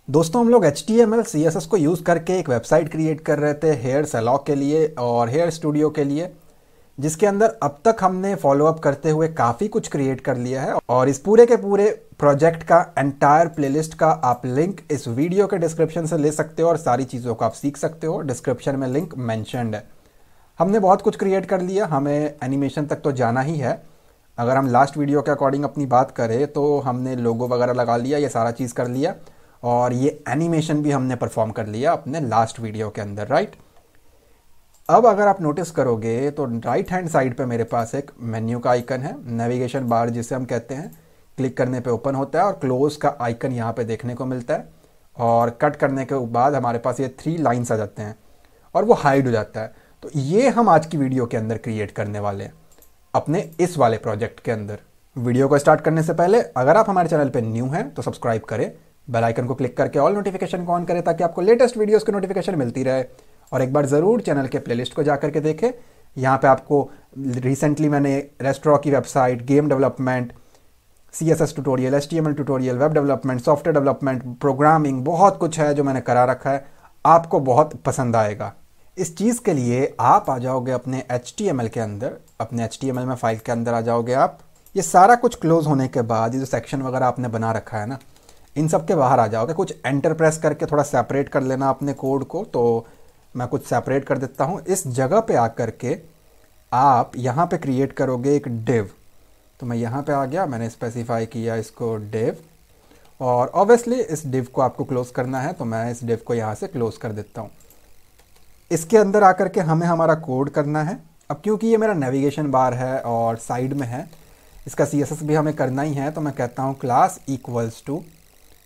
दोस्तों हम लोग HTML CSS को यूज़ करके एक वेबसाइट क्रिएट कर रहे थे हेयर सलॉक के लिए और हेयर स्टूडियो के लिए, जिसके अंदर अब तक हमने फॉलोअप करते हुए काफ़ी कुछ क्रिएट कर लिया है। और इस पूरे के पूरे प्रोजेक्ट का एंटायर प्लेलिस्ट का आप लिंक इस वीडियो के डिस्क्रिप्शन से ले सकते हो और सारी चीज़ों को आप सीख सकते हो। डिस्क्रिप्शन में लिंक मैंशनड है। हमने बहुत कुछ क्रिएट कर लिया, हमें एनिमेशन तक तो जाना ही है। अगर हम लास्ट वीडियो के अकॉर्डिंग अपनी बात करें तो हमने लोगो वगैरह लगा लिया, ये सारा चीज़ कर लिया और ये एनिमेशन भी हमने परफॉर्म कर लिया अपने लास्ट वीडियो के अंदर, राइट। अब अगर आप नोटिस करोगे तो राइट हैंड साइड पे मेरे पास एक मेन्यू का आइकन है, नेविगेशन बार जिसे हम कहते हैं। क्लिक करने पे ओपन होता है और क्लोज का आइकन यहाँ पे देखने को मिलता है। और कट करने के बाद हमारे पास ये 3 लाइन्स आ जाते हैं और वो हाइड हो जाता है। तो ये हम आज की वीडियो के अंदर क्रिएट करने वाले हैं अपने इस वाले प्रोजेक्ट के अंदर। वीडियो को स्टार्ट करने से पहले अगर आप हमारे चैनल पे न्यू हैं तो सब्सक्राइब करें, बेल आइकन को क्लिक करके ऑल नोटिफिकेशन को ऑन करें ताकि आपको लेटेस्ट वीडियोस की नोटिफिकेशन मिलती रहे। और एक बार ज़रूर चैनल के प्लेलिस्ट को जाकर के देखें। यहाँ पे आपको रिसेंटली मैंने रेस्टोरेंट की website, game development, CSS tutorial, HTML tutorial, web development, software development, programming, बहुत कुछ है जो मैंने करा रखा है। आपको बहुत पसंद आएगा। इस चीज़ के लिए आप आ जाओगे अपने HTML के अंदर, अपने HTML में फाइल के अंदर आ जाओगे आप। ये सारा कुछ क्लोज होने के बाद ये जो सेक्शन वगैरह आपने बना रखा है ना, इन सब के बाहर आ जाओगे। कुछ एंटर प्रेस करके थोड़ा सेपरेट कर लेना अपने कोड को। तो मैं कुछ सेपरेट कर देता हूँ। इस जगह पे आकर के आप यहाँ पे क्रिएट करोगे एक डिव। तो मैं यहाँ पे आ गया, मैंने स्पेसिफाई किया इसको डिव। और ऑब्वियसली इस डिव को आपको क्लोज करना है, तो मैं इस डिव को यहाँ से क्लोज कर देता हूँ। इसके अंदर आकर के हमें हमारा कोड करना है। अब क्योंकि ये मेरा नेविगेशन बार है और साइड में है, इसका CSS भी हमें करना ही है। तो मैं कहता हूँ क्लास इक्वल्स टू,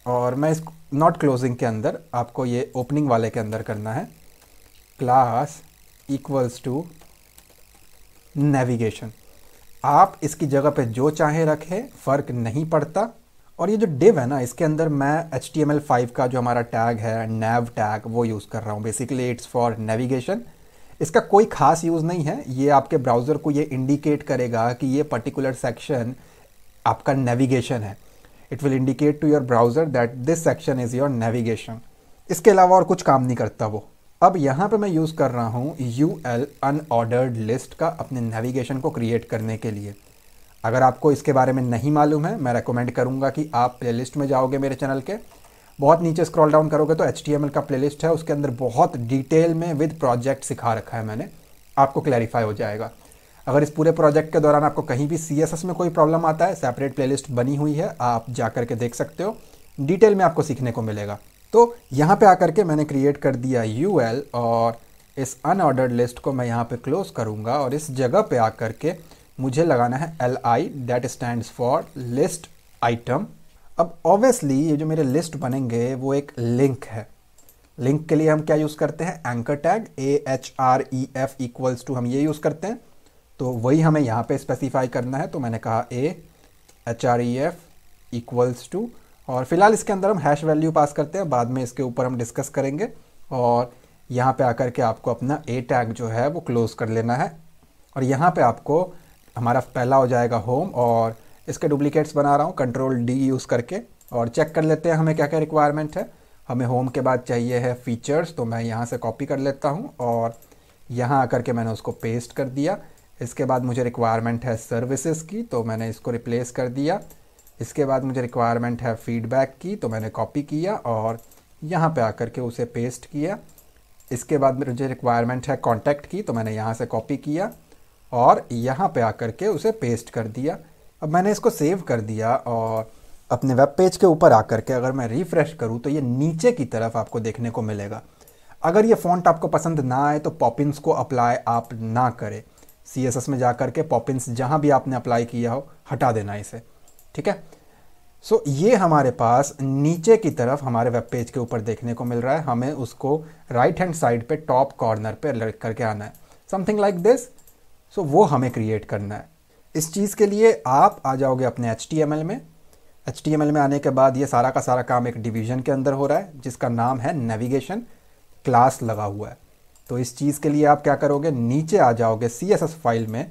और मैं इस नॉट क्लोजिंग के अंदर, आपको ये ओपनिंग वाले के अंदर करना है, क्लास इक्वल्स टू नेविगेशन। आप इसकी जगह पे जो चाहे रखें, फ़र्क नहीं पड़ता। और ये जो डिव है ना, इसके अंदर मैं HTML5 का जो हमारा टैग है, nav टैग, वो यूज़ कर रहा हूँ। Basically it's for navigation. इसका कोई खास यूज़ नहीं है, ये आपके ब्राउज़र को ये इंडिकेट करेगा कि ये पर्टिकुलर सेक्शन आपका नेविगेशन है। It will indicate to your browser that this section is your navigation. इसके अलावा और कुछ काम नहीं करता वो। अब यहाँ पे मैं यूज़ कर रहा हूँ UL अनऑर्डर्ड लिस्ट का अपने नेविगेशन को क्रिएट करने के लिए। अगर आपको इसके बारे में नहीं मालूम है, मैं रेकमेंड करूँगा कि आप प्लेलिस्ट में जाओगे मेरे चैनल के, बहुत नीचे स्क्रॉल डाउन करोगे तो HTML का प्लेलिस्ट है, उसके अंदर बहुत डिटेल में विद प्रोजेक्ट सिखा रखा है मैंने, आपको क्लैरिफाई हो जाएगा। अगर इस पूरे प्रोजेक्ट के दौरान आपको कहीं भी CSS में कोई प्रॉब्लम आता है, सेपरेट प्लेलिस्ट बनी हुई है, आप जा कर के देख सकते हो, डिटेल में आपको सीखने को मिलेगा। तो यहाँ पे आकर के मैंने क्रिएट कर दिया UL, और इस अनऑर्डर्ड लिस्ट को मैं यहाँ पे क्लोज करूँगा और इस जगह पे आकर के मुझे लगाना है LI, that stands for list item. अब ऑब्वियसली ये जो मेरे लिस्ट बनेंगे वो एक लिंक है। लिंक के लिए हम क्या यूज़ करते हैं, anchor tag, AHREF equals to, हम ये यूज़ करते हैं। तो वही हमें यहाँ पे स्पेसिफाई करना है। तो मैंने कहा AHREF इक्वल्स टू, और फिलहाल इसके अंदर हम हैश वैल्यू पास करते हैं, बाद में इसके ऊपर हम डिस्कस करेंगे। और यहाँ पे आकर के आपको अपना A टैग जो है वो क्लोज कर लेना है। और यहाँ पे आपको हमारा पहला हो जाएगा होम, और इसके डुप्लीकेट्स बना रहा हूँ Ctrl+D यूज़ करके। और चेक कर लेते हैं हमें क्या क्या रिक्वायरमेंट है। हमें होम के बाद चाहिए है फीचर्स, तो मैं यहाँ से कॉपी कर लेता हूँ और यहाँ आकर के मैंने उसको पेस्ट कर दिया। इसके बाद मुझे रिक्वायरमेंट है सर्विसेज की, तो मैंने इसको रिप्लेस कर दिया। इसके बाद मुझे रिक्वायरमेंट है फीडबैक की, तो मैंने कॉपी किया और यहाँ पे आकर के उसे पेस्ट किया। इसके बाद मुझे रिक्वायरमेंट है कॉन्टैक्ट की, तो मैंने यहाँ से कॉपी किया और यहाँ पे आकर के उसे पेस्ट कर दिया। अब मैंने इसको सेव कर दिया और अपने वेब पेज के ऊपर आकर के अगर मैं रिफ़्रेश करूँ तो ये नीचे की तरफ आपको देखने को मिलेगा। अगर ये फ़ॉन्ट आपको पसंद ना आए तो पॉपिंस को अप्लाई आप ना करें। CSS में जाकर के पॉपिंस जहाँ भी आपने अप्लाई किया हो हटा देना इसे, ठीक है। सो ये हमारे पास नीचे की तरफ हमारे वेब पेज के ऊपर देखने को मिल रहा है। हमें उसको राइट हैंड साइड पे टॉप कॉर्नर पे लग करके आना है, समथिंग लाइक दिस। सो वो हमें क्रिएट करना है। इस चीज़ के लिए आप आ जाओगे अपने HTML में। HTML में आने के बाद ये सारा का सारा काम एक डिवीज़न के अंदर हो रहा है जिसका नाम है नेविगेशन, क्लास लगा हुआ है। तो इस चीज़ के लिए आप क्या करोगे, नीचे आ जाओगे CSS फाइल में,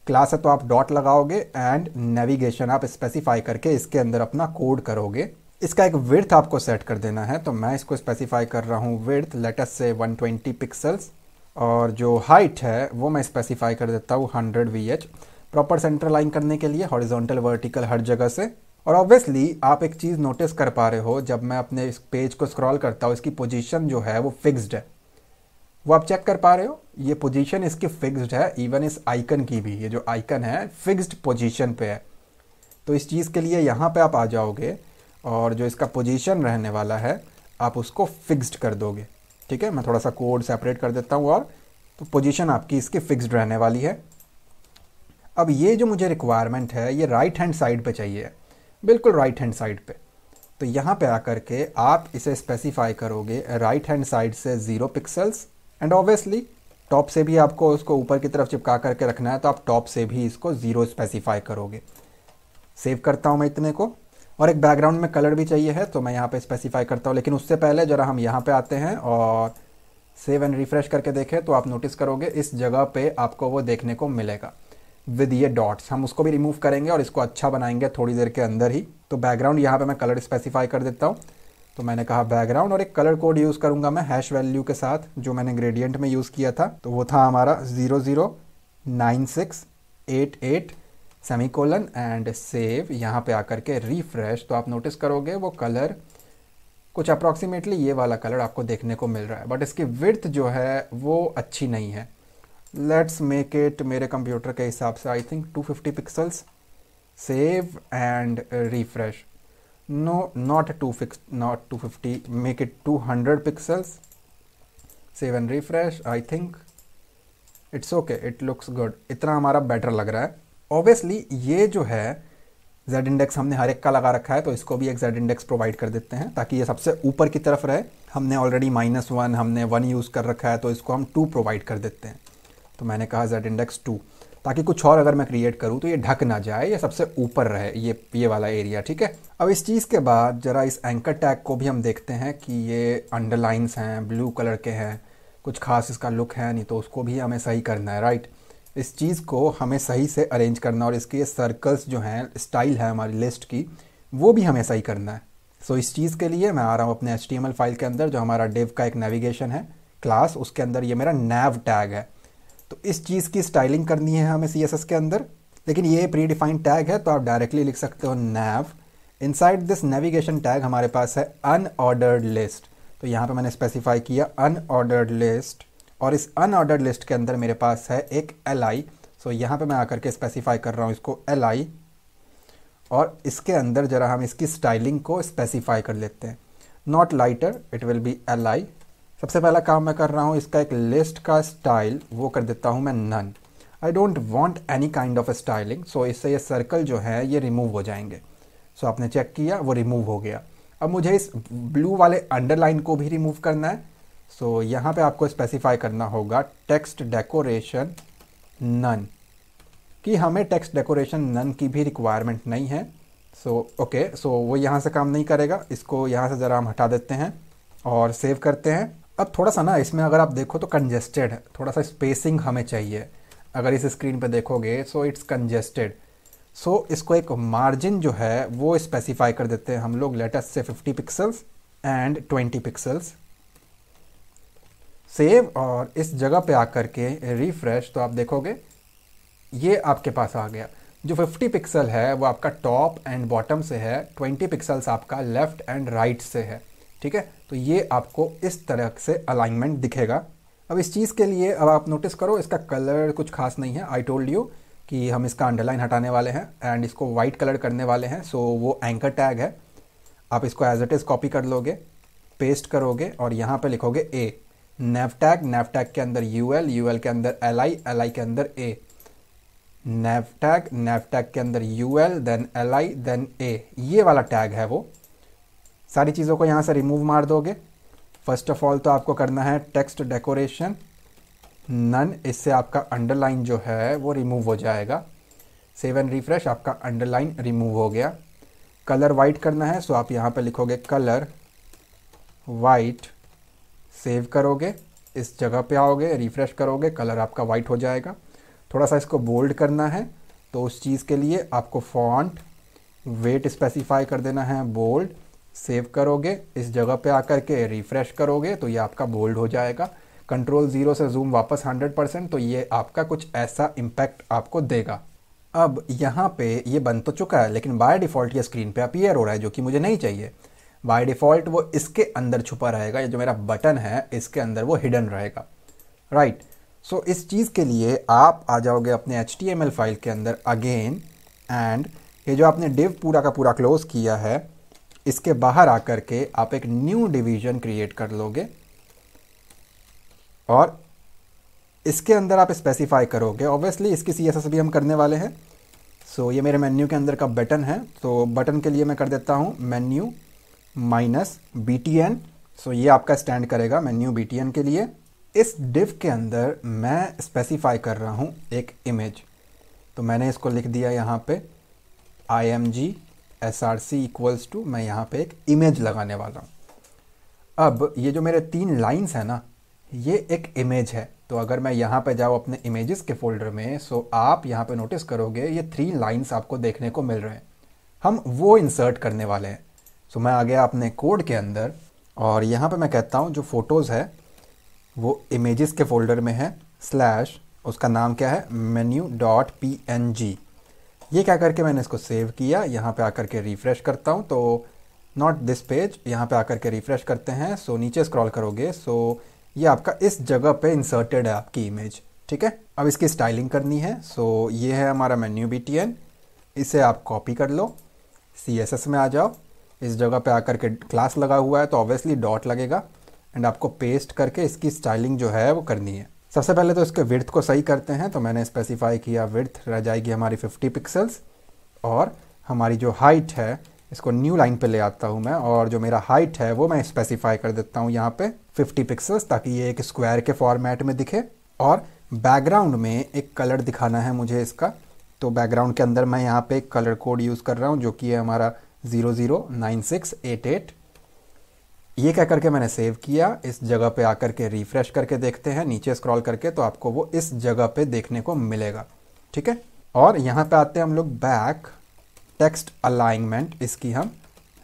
क्लास है तो आप डॉट लगाओगे एंड नेविगेशन आप स्पेसिफाई करके इसके अंदर अपना कोड करोगे। इसका एक विड्थ आपको सेट कर देना है, तो मैं इसको स्पेसिफाई कर रहा हूँ विड्थ लेट अस से 120 पिक्सल्स, और जो हाइट है वो मैं स्पेसिफाई कर देता हूँ 100 VH, प्रॉपर सेंटर लाइन करने के लिए, हॉरिजॉन्टल वर्टिकल हर जगह से। और ऑब्वियसली आप एक चीज़ नोटिस कर पा रहे हो, जब मैं अपने इस पेज को स्क्रॉल करता हूँ इसकी पोजीशन जो है वो फिक्स्ड है, वो आप चेक कर पा रहे हो, ये पोजीशन इसकी फिक्स्ड है, इवन इस आइकन की भी, ये जो आइकन है फिक्स्ड पोजीशन पे है। तो इस चीज़ के लिए यहाँ पे आप आ जाओगे और जो इसका पोजीशन रहने वाला है आप उसको फिक्स्ड कर दोगे। ठीक है, मैं थोड़ा सा कोड सेपरेट कर देता हूँ, और तो पोजीशन आपकी इसकी फिक्स्ड रहने वाली है। अब ये जो मुझे रिक्वायरमेंट है ये राइट हैंड साइड पे चाहिए, बिल्कुल राइट हैंड साइड पे। तो यहाँ पे आकर के आप इसे स्पेसिफाई करोगे राइट हैंड साइड से 0 पिक्सल्स, एंड ऑब्वियसली टॉप से भी आपको उसको ऊपर की तरफ चिपका करके रखना है, तो आप टॉप से भी इसको 0 स्पेसिफाई करोगे। सेव करता हूँ मैं इतने को, और एक बैकग्राउंड में कलर भी चाहिए है, तो मैं यहाँ पे स्पेसिफाई करता हूँ। लेकिन उससे पहले जरा हम यहाँ पे आते हैं और सेव एंड रिफ्रेश करके देखें, तो आप नोटिस करोगे इस जगह पे आपको वो देखने को मिलेगा विद ये डॉट्स। हम उसको भी रिमूव करेंगे और इसको अच्छा बनाएंगे थोड़ी देर के अंदर ही। तो बैकग्राउंड यहाँ पे मैं कलर स्पेसिफाई कर देता हूँ, तो मैंने कहा बैकग्राउंड, और एक कलर कोड यूज़ करूँगा मैं हैश वैल्यू के साथ, जो मैंने ग्रेडियंट में यूज़ किया था, तो वो था हमारा 009688 सेमीकोलन एंड सेव। यहाँ पे आकर के रिफ्रेश, तो आप नोटिस करोगे वो कलर कुछ अप्रॉक्सीमेटली ये वाला कलर आपको देखने को मिल रहा है, बट इसकी विड्थ जो है वो अच्छी नहीं है। लेट्स मेक इट मेरे कंप्यूटर के हिसाब से I think 250 pixels. Save and refresh, no not 250, make it 200 pixels. Save and refresh, I think it's okay, it looks good, इतना हमारा बेटर लग रहा है। ऑब्वियसली ये जो है Z इंडेक्स हमने हर एक का लगा रखा है, तो इसको भी एक Z इंडेक्स प्रोवाइड कर देते हैं ताकि ये सबसे ऊपर की तरफ रहे। हमने ऑलरेडी -1 हमने 1 यूज़ कर रखा है, तो इसको हम 2 प्रोवाइड कर देते हैं। तो मैंने कहा Z इंडेक्स 2, ताकि कुछ और अगर मैं क्रिएट करूँ तो ये ढक ना जाए, ये सबसे ऊपर रहे ये वाला एरिया। ठीक है, अब इस चीज़ के बाद जरा इस एंकर टैग को भी हम देखते हैं कि ये अंडरलाइंस हैं, ब्लू कलर के हैं, कुछ खास इसका लुक है नहीं, तो उसको भी हमें सही करना है। राइट, इस चीज़ को हमें सही से अरेंज करना, और इसके सर्कल्स जो हैं, स्टाइल है हमारी लिस्ट की, वो भी हमें सही करना है। सो इस चीज़ के लिए मैं आ रहा हूँ अपने HTML फाइल के अंदर, जो हमारा डिव का एक नेविगेशन है क्लास, उसके अंदर ये मेरा nav टैग है। तो इस चीज़ की स्टाइलिंग करनी है हमें CSS के अंदर, लेकिन ये प्री डिफाइंड टैग है, तो आप डायरेक्टली लिख सकते हो nav। Inside this navigation tag हमारे पास है अनऑर्डर्ड लिस्ट, तो यहाँ पे मैंने स्पेसिफाई किया अनऑर्डर्ड लिस्ट, और इस अनऑर्डर्ड लिस्ट के अंदर मेरे पास है एक li। सो यहाँ पे मैं आकर के स्पेसिफाई कर रहा हूँ इसको li, और इसके अंदर जरा हम इसकी स्टाइलिंग को स्पेसिफाई कर लेते हैं, not lighter, it will be li। सबसे पहला काम मैं कर रहा हूँ, इसका एक लिस्ट का स्टाइल वो कर देता हूँ मैं नन। I don't want any kind of styling, so इससे ये सर्कल जो है ये रिमूव हो जाएंगे। सो आपने चेक किया, वो रिमूव हो गया। अब मुझे इस ब्लू वाले अंडरलाइन को भी रिमूव करना है, सो यहाँ पे आपको स्पेसिफाई करना होगा टेक्स्ट डेकोरेशन नन, कि हमें टेक्स्ट डेकोरेशन नन की भी रिक्वायरमेंट नहीं है। ओके, वो यहाँ से काम नहीं करेगा, इसको यहाँ से ज़रा हम हटा देते हैं और सेव करते हैं। अब थोड़ा सा ना इसमें अगर आप देखो तो कंजेस्टेड है, थोड़ा सा स्पेसिंग हमें चाहिए। अगर इस स्क्रीन पे देखोगे सो इट्स कंजेस्टेड, सो इसको एक मार्जिन जो है वो स्पेसिफाई कर देते हैं हम लोग, लेट अस से 50 पिक्सल्स एंड 20 पिक्सल्स। सेव, और इस जगह पे आकर के रिफ्रेश, तो आप देखोगे ये आपके पास आ गया। जो 50 पिक्सल है वो आपका टॉप एंड बॉटम से है, 20 पिक्सल्स आपका लेफ्ट एंड राइट से है। ठीक है, तो ये आपको इस तरह से अलाइनमेंट दिखेगा। अब इस चीज़ के लिए अब आप नोटिस करो, इसका कलर कुछ खास नहीं है। आई टोल्ड यू कि हम इसका अंडरलाइन हटाने वाले हैं एंड इसको वाइट कलर करने वाले हैं, सो वो एंकर टैग है। आप इसको एज इट इज़ कॉपी कर लोगे, पेस्ट करोगे और यहाँ पे लिखोगे ए, nav टैग के अंदर ul के अंदर li के अंदर a, nav टैग के अंदर ul then li then a, ये वाला टैग है वो। सारी चीज़ों को यहाँ से रिमूव मार दोगे। फर्स्ट ऑफ ऑल तो आपको करना है टेक्स्ट डेकोरेशन नन, इससे आपका अंडरलाइन जो है वो रिमूव हो जाएगा। सेव एंड रिफ्रेश, आपका अंडरलाइन रिमूव हो गया। कलर वाइट करना है, सो आप यहाँ पे लिखोगे कलर वाइट, सेव करोगे, इस जगह पे आओगे, रिफ्रेश करोगे, कलर आपका वाइट हो जाएगा। थोड़ा सा इसको बोल्ड करना है, तो उस चीज़ के लिए आपको फॉन्ट वेट स्पेसिफाई कर देना है बोल्ड, सेव करोगे, इस जगह पे आकर के रिफ्रेश करोगे तो ये आपका बोल्ड हो जाएगा। कंट्रोल 0 से जूम वापस 100%, तो ये आपका कुछ ऐसा इम्पैक्ट आपको देगा। अब यहाँ पे ये बन तो चुका है, लेकिन बाय डिफ़ॉल्ट ये स्क्रीन पे अपीयर हो रहा है, जो कि मुझे नहीं चाहिए। बाय डिफ़ॉल्ट वो इसके अंदर छुपा रहेगा, ये जो मेरा बटन है इसके अंदर वो हिडन रहेगा, राइट। सो इस चीज़ के लिए आप आ जाओगे अपने HTML फाइल के अंदर अगेन, एंड ये जो आपने डिव पूरा का पूरा क्लोज किया है, इसके बाहर आकर के आप एक न्यू डिवीजन क्रिएट कर लोगे और इसके अंदर आप स्पेसिफाई करोगे। ऑब्वियसली इसकी CSS भी हम करने वाले हैं। सो ये मेरे मेन्यू के अंदर का बटन है, तो बटन के लिए मैं कर देता हूँ मेन्यू -btn। सो ये आपका स्टैंड करेगा मेन्यू btn के लिए। इस डिव के अंदर मैं स्पेसिफाई कर रहा हूँ एक इमेज, तो मैंने इसको लिख दिया यहाँ पे img src इक्वल्स टू, मैं यहाँ पे एक इमेज लगाने वाला हूँ। अब ये जो मेरे 3 लाइंस है ना, ये एक इमेज है। तो अगर मैं यहाँ पे जाऊँ अपने इमेजेस के फोल्डर में, सो आप यहाँ पे नोटिस करोगे ये 3 लाइंस आपको देखने को मिल रहे हैं। हम वो इंसर्ट करने वाले हैं। सो मैं आ गया अपने कोड के अंदर और यहाँ पे मैं कहता हूँ जो फोटोज़ है वो इमेजेस के फोल्डर में है, स्लैश उसका नाम क्या है menu.png। ये क्या करके मैंने इसको सेव किया। यहाँ पे आकर के रिफ़्रेश करता हूँ तो नॉट दिस पेज, यहाँ पे आकर के रिफ़्रेश करते हैं। सो नीचे स्क्रॉल करोगे, सो ये आपका इस जगह पे इंसर्टेड है आपकी इमेज, ठीक है। अब इसकी स्टाइलिंग करनी है। सो ये है हमारा मेन्यू btn, इसे आप कॉपी कर लो, CSS में आ जाओ, इस जगह पे आकर के क्लास लगा हुआ है तो ऑब्वियसली डॉट लगेगा, एंड आपको पेस्ट करके इसकी स्टाइलिंग जो है वो करनी है। सबसे पहले तो इसके विड्थ को सही करते हैं, तो मैंने स्पेसिफाई किया विड्थ रह जाएगी हमारी 50 पिक्सल्स, और हमारी जो हाइट है इसको न्यू लाइन पे ले आता हूँ मैं, और जो मेरा हाइट है वो मैं स्पेसिफाई कर देता हूँ यहाँ पे 50 पिक्सल्स, ताकि ये एक स्क्वायर के फॉर्मेट में दिखे। और बैकग्राउंड में एक कलर दिखाना है मुझे इसका, तो बैकग्राउंड के अंदर मैं यहाँ पे एक कलर कोड यूज़ कर रहा हूँ जो कि है हमारा 009688। ये क्या करके मैंने सेव किया। इस जगह पे आकर के रिफ्रेश करके देखते हैं, नीचे स्क्रॉल करके, तो आपको वो इस जगह पे देखने को मिलेगा, ठीक है। और यहाँ पे आते हैं हम लोग बैक, टेक्स्ट अलाइनमेंट इसकी हम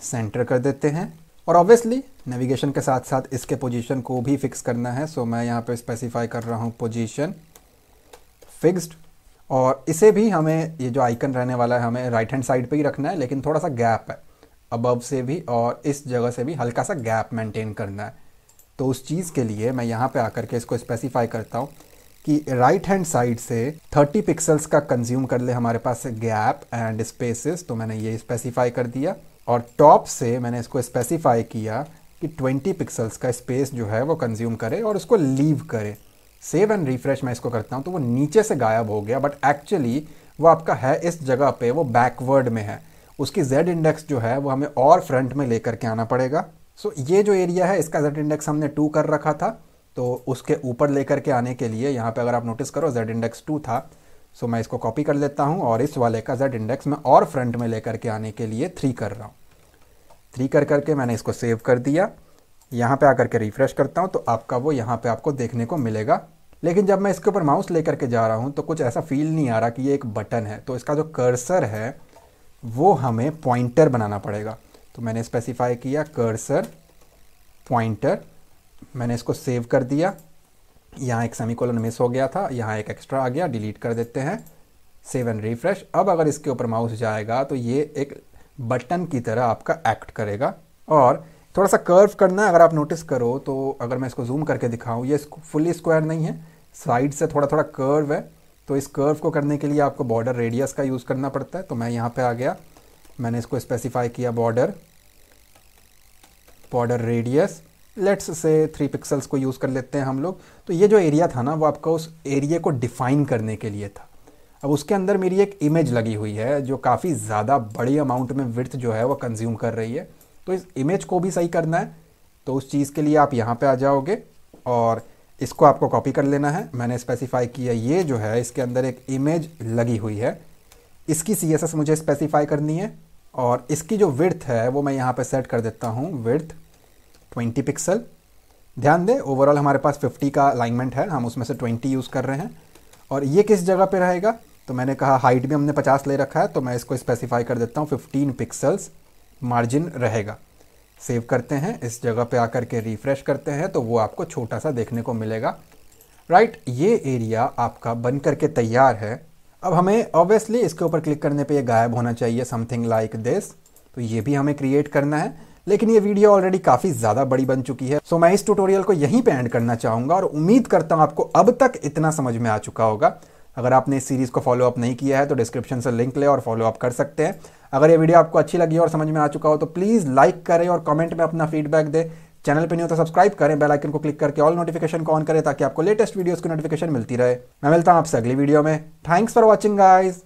सेंटर कर देते हैं, और ऑब्वियसली नेविगेशन के साथ साथ इसके पोजीशन को भी फिक्स करना है। सो मैं यहाँ पे स्पेसिफाई कर रहा हूँ पोजीशन फिक्स्ड, और इसे भी हमें ये जो आइकन रहने वाला है हमें राइट हैंड साइड पे ही रखना है, लेकिन थोड़ा सा गैप है अबव से भी और इस जगह से भी हल्का सा गैप मेंटेन करना है। तो उस चीज़ के लिए मैं यहाँ पे आकर के इसको स्पेसिफाई करता हूँ कि राइट हैंड साइड से 30 पिक्सल्स का कंज्यूम कर ले हमारे पास गैप एंड स्पेसेस, तो मैंने ये स्पेसिफाई कर दिया। और टॉप से मैंने इसको स्पेसिफाई किया कि 20 पिक्सल्स का स्पेस जो है वो कंज्यूम करे और उसको लीव करे। सेव एंड रिफ्रेश मैं इसको करता हूँ तो वो नीचे से गायब हो गया, बट एक्चुअली वो आपका है इस जगह पे, वो बैकवर्ड में है। उसकी Z इंडेक्स जो है वो हमें और फ्रंट में लेकर के आना पड़ेगा। सो ये जो एरिया है इसका Z इंडेक्स हमने 2 कर रखा था, तो उसके ऊपर लेकर के आने के लिए यहाँ पे अगर आप नोटिस करो Z इंडेक्स 2 था। सो मैं इसको कॉपी कर लेता हूँ और इस वाले का Z इंडेक्स मैं और फ्रंट में लेकर के आने के लिए 3 कर रहा हूँ। 3 कर करके मैंने इसको सेव कर दिया। यहाँ पे आकर के रिफ्रेश करता हूँ तो आपका वो यहाँ पे आपको देखने को मिलेगा। लेकिन जब मैं इसके ऊपर माउस लेकर के जा रहा हूँ तो कुछ ऐसा फील नहीं आ रहा कि ये एक बटन है। तो इसका जो कर्सर है वो हमें पॉइंटर बनाना पड़ेगा। तो मैंने स्पेसिफाई किया कर्सर पॉइंटर, मैंने इसको सेव कर दिया। यहाँ एक सेमीकोलन मिस हो गया था, यहाँ एक एक्स्ट्रा आ गया, डिलीट कर देते हैं। Save and refresh. अब अगर इसके ऊपर माउस जाएगा तो ये एक बटन की तरह आपका एक्ट करेगा। और थोड़ा सा कर्व करना है, अगर आप नोटिस करो तो अगर मैं इसको जूम करके दिखाऊं, ये फुली स्क्वायर नहीं है, साइड से थोड़ा थोड़ा कर्व है। तो इस कर्व को करने के लिए आपको बॉर्डर रेडियस का यूज़ करना पड़ता है। तो मैं यहाँ पे आ गया, मैंने इसको स्पेसिफाई किया border radius, let's say 3 pixels को यूज़ कर लेते हैं हम लोग। तो ये जो एरिया था ना वो आपका उस एरिया को डिफाइन करने के लिए था। अब उसके अंदर मेरी एक इमेज लगी हुई है जो काफ़ी ज़्यादा बड़ी अमाउंट में विड्थ जो है वो कंज्यूम कर रही है। तो इस इमेज को भी सही करना है। तो उस चीज़ के लिए आप यहाँ पे आ जाओगे और इसको आपको कॉपी कर लेना है। मैंने स्पेसिफाई किया ये जो है इसके अंदर एक इमेज लगी हुई है, इसकी CSS मुझे स्पेसिफाई करनी है। और इसकी जो विड्थ है वो मैं यहाँ पे सेट कर देता हूँ विड्थ 20 पिक्सल। ध्यान दें ओवरऑल हमारे पास 50 का अलाइनमेंट है, हम उसमें से 20 यूज़ कर रहे हैं। और ये किस जगह पे रहेगा, तो मैंने कहा हाइट भी हमने 50 ले रखा है, तो मैं इसको स्पेसिफाई कर देता हूँ 15 पिक्सल्स मार्जिन रहेगा। सेव करते हैं, इस जगह पे आकर के रिफ्रेश करते हैं तो वो आपको छोटा सा देखने को मिलेगा। राइट, ये एरिया आपका बन करके तैयार है। अब हमें ऑब्वियसली इसके ऊपर क्लिक करने पे ये गायब होना चाहिए, समथिंग लाइक दिस। तो ये भी हमें क्रिएट करना है, लेकिन ये वीडियो ऑलरेडी काफ़ी ज़्यादा बड़ी बन चुकी है, सो मैं इस ट्यूटोरियल को यहीं पे एंड करना चाहूँगा और उम्मीद करता हूँ आपको अब तक इतना समझ में आ चुका होगा। अगर आपने इस सीरीज़ को फॉलो अप नहीं किया है तो डिस्क्रिप्शन से लिंक ले और फॉलो अप कर सकते हैं। अगर ये वीडियो आपको अच्छी लगी और समझ में आ चुका हो तो प्लीज़ लाइक करें और कमेंट में अपना फीडबैक दें। चैनल पे नहीं हो तो सब्सक्राइब करें, बेल आइकन को क्लिक करके ऑल नोटिफिकेशन को ऑन करें ताकि आपको लेटेस्ट वीडियोस की नोटिफिकेशन मिलती रहे। मैं मिलता हूं आपसे अगली वीडियो में। Thanks for watching guys.